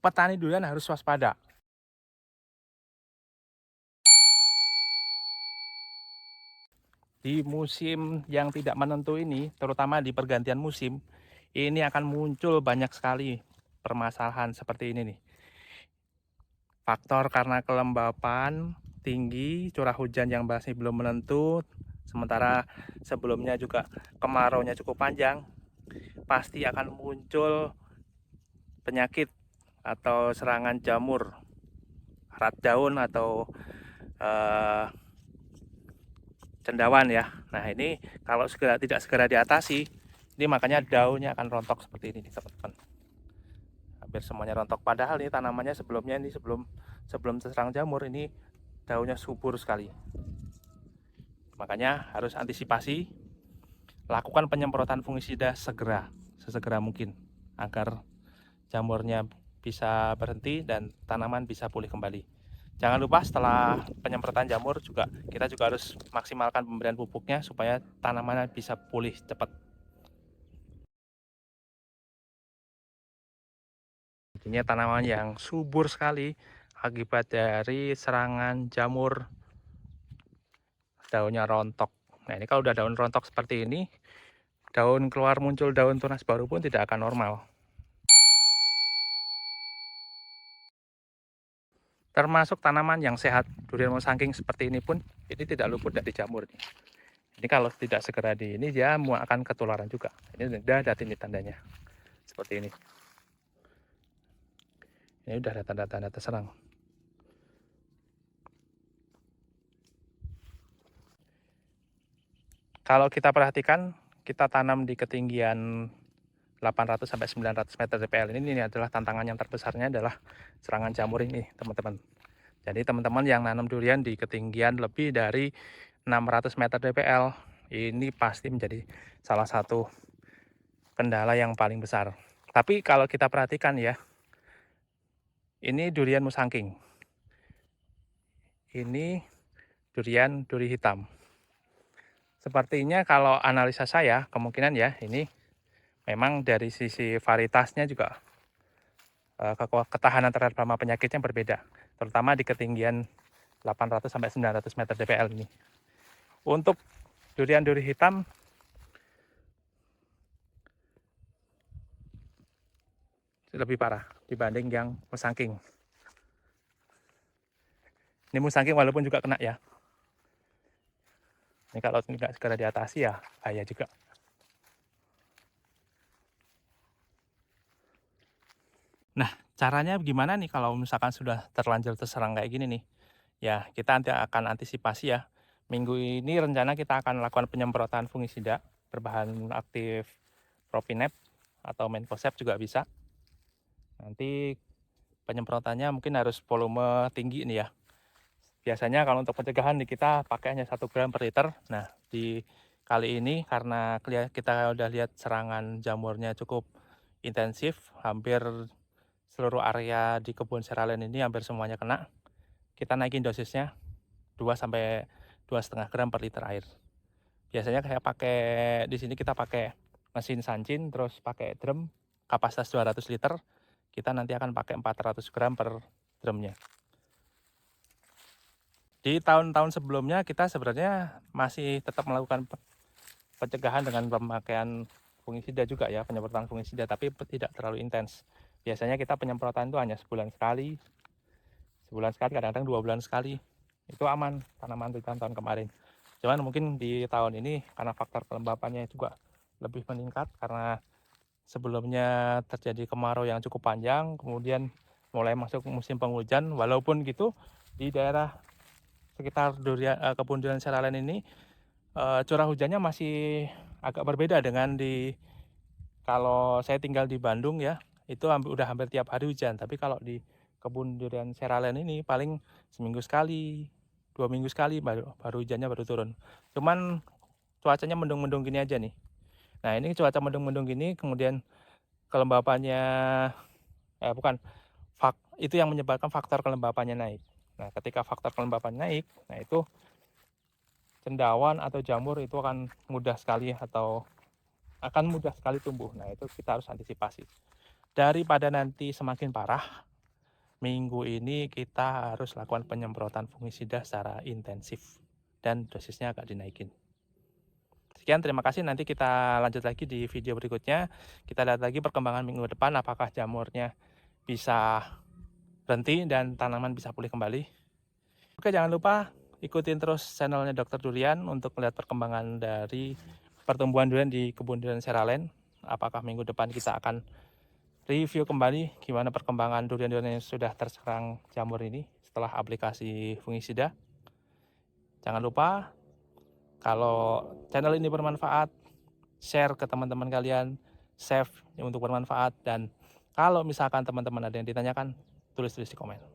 petani durian harus waspada. Di musim yang tidak menentu ini, terutama di pergantian musim, ini akan muncul banyak sekali permasalahan seperti ini nih. Faktor karena kelembapan tinggi, curah hujan yang masih belum menentu, sementara sebelumnya juga kemaraunya cukup panjang, pasti akan muncul penyakit atau serangan jamur, rat daun atau eh, cendawan ya. Nah ini kalau tidak segera diatasi, ini makanya daunnya akan rontok seperti ini teman-teman. Hampir semuanya rontok. Padahal ini tanamannya sebelumnya ini sebelum terserang jamur ini daunnya subur sekali. Makanya harus antisipasi, lakukan penyemprotan fungisida sesegera mungkin agar jamurnya bisa berhenti dan tanaman bisa pulih kembali. Jangan lupa setelah penyemprotan jamur kita juga harus maksimalkan pemberian pupuknya supaya tanamannya bisa pulih cepat. Ini tanaman yang subur sekali akibat dari serangan jamur, daunnya rontok. Nah ini kalau udah daun rontok seperti ini, daun keluar muncul daun tunas baru pun tidak akan normal. Termasuk tanaman yang sehat, durian musangking seperti ini pun ini tidak luput dari jamur. Ini kalau tidak segera di ini dia akan ketularan juga. Ini udah ada ini tandanya seperti ini. Ini udah ada tanda-tanda terserang. Kalau kita perhatikan, kita tanam di ketinggian 800 sampai 900 meter DPL ini adalah tantangan yang terbesarnya adalah serangan jamur ini, teman-teman. Jadi teman-teman yang nanam durian di ketinggian lebih dari 600 meter DPL ini pasti menjadi salah satu kendala yang paling besar. Tapi kalau kita perhatikan ya, ini durian musangking. Ini durian duri hitam. Sepertinya kalau analisa saya, kemungkinan ya ini memang dari sisi varietasnya juga ketahanan terhadap hama penyakitnya berbeda, terutama di ketinggian 800 sampai 900 meter DPL ini. Untuk durian duri hitam lebih parah dibanding yang musangking. Ini musangking walaupun juga kena ya. Ini kalau tidak segera diatasi ya bahaya juga. Nah, caranya gimana nih kalau misalkan sudah terlanjur terserang kayak gini nih? Ya, kita nanti akan antisipasi ya. Minggu ini rencana kita akan lakukan penyemprotan fungisida berbahan aktif Propinep atau Mencozeb juga bisa. Nanti penyemprotannya mungkin harus volume tinggi nih ya. Biasanya kalau untuk pencegahan kita pakai hanya 1 gram per liter. Nah, di kali ini karena kita udah lihat serangan jamurnya cukup intensif, hampir seluruh area di kebun seralen ini hampir semuanya kena. Kita naikin dosisnya 2 sampai 2,5 gram per liter air. Biasanya kayak pakai di sini kita pakai mesin sancin terus pakai drum kapasitas 200 liter. Kita nanti akan pakai 400 gram per drumnya. Di tahun-tahun sebelumnya kita sebenarnya masih tetap melakukan pencegahan dengan pemakaian fungisida juga ya, penyemprotan fungisida, tapi tidak terlalu intens. Biasanya kita penyemprotan itu hanya sebulan sekali, kadang-kadang 2 bulan sekali. Itu aman tanaman di tahun-tahun kemarin. Cuman mungkin di tahun ini karena faktor kelembapannya juga lebih meningkat karena sebelumnya terjadi kemarau yang cukup panjang, kemudian mulai masuk musim penghujan. Walaupun gitu di daerah sekitar kebun durian seralen ini curah hujannya masih agak berbeda dengan kalau saya tinggal di Bandung ya, itu udah hampir tiap hari hujan. Tapi kalau di kebun durian seralen ini paling seminggu sekali, 2 minggu sekali baru hujannya baru turun. Cuman cuacanya mendung-mendung gini aja nih. Nah ini cuaca mendung-mendung gini, kemudian kelembapannya, bukan, itu yang menyebabkan faktor kelembapannya naik. Nah ketika faktor kelembapan naik, nah itu cendawan atau jamur itu akan mudah sekali tumbuh. Nah itu kita harus antisipasi. Daripada nanti semakin parah, minggu ini kita harus lakukan penyemprotan fungisida secara intensif dan dosisnya agak dinaikin. Sekian, terima kasih. Nanti kita lanjut lagi di video berikutnya. Kita lihat lagi perkembangan minggu depan, apakah jamurnya bisa berhenti dan tanaman bisa pulih kembali. Oke, jangan lupa ikutin terus channelnya Dr. Durian untuk melihat perkembangan dari pertumbuhan durian di kebun durian Seralen. Apakah minggu depan kita akan review kembali gimana perkembangan durian-durian yang sudah terserang jamur ini setelah aplikasi fungisida. Jangan lupa, kalau channel ini bermanfaat, share ke teman-teman kalian, save untuk bermanfaat, dan kalau misalkan teman-teman ada yang ditanyakan, tulis di komen.